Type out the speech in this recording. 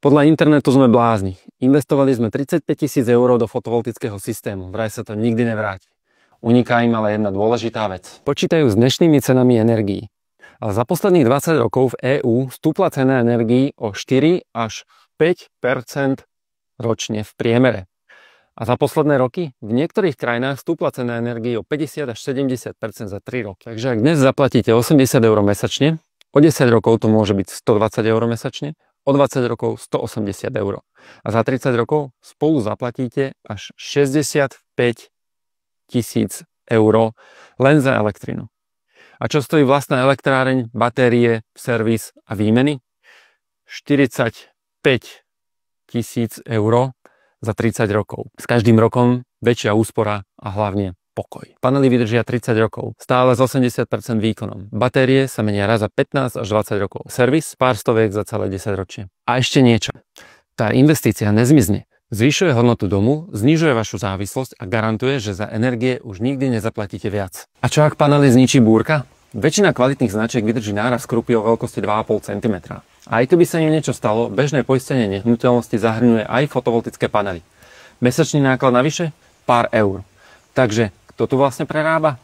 Podľa internetu sme blázni. Investovali sme 35 000 eur do fotovoltického systému. Vraj sa to nikdy nevráti. Uniká im ale jedna dôležitá vec. Počítajú s dnešnými cenami energií. Ale za posledných 20 rokov v EÚ stúpla cena energií o 4 až 5% ročne v priemere. A za posledné roky v niektorých krajinách stúpla cena energií o 50 až 70% za 3 roky. Takže ak dnes zaplatíte 80 eur mesačne, o 10 rokov to môže byť 120 eur mesačne, o 20 rokov 180 eur. A za 30 rokov spolu zaplatíte až 65 000 eur len za elektrinu. A čo stojí vlastná elektráreň, batérie, servis a výmeny? 45 000 eur za 30 rokov. S každým rokom väčšia úspora a hlavne pokoj. Panely vydržia 30 rokov, stále s 80% výkonom. Batérie sa menia raz za 15 až 20 rokov. Servis pár stoviek za celé 10 ročie. A ešte niečo. Tá investícia nezmizne. Zvyšuje hodnotu domu, znižuje vašu závislosť a garantuje, že za energie už nikdy nezaplatíte viac. A čo ak panely zničí búrka? Väčšina kvalitných značiek vydrží náraz krupy o veľkosti 2,5 cm. A aj keby sa im niečo stalo, bežné poistenie nehnuteľnosti zahrňuje aj fotovoltické panely. Mesačný náklad navyše? Pár eur. Takže kto tu vlastne prerába?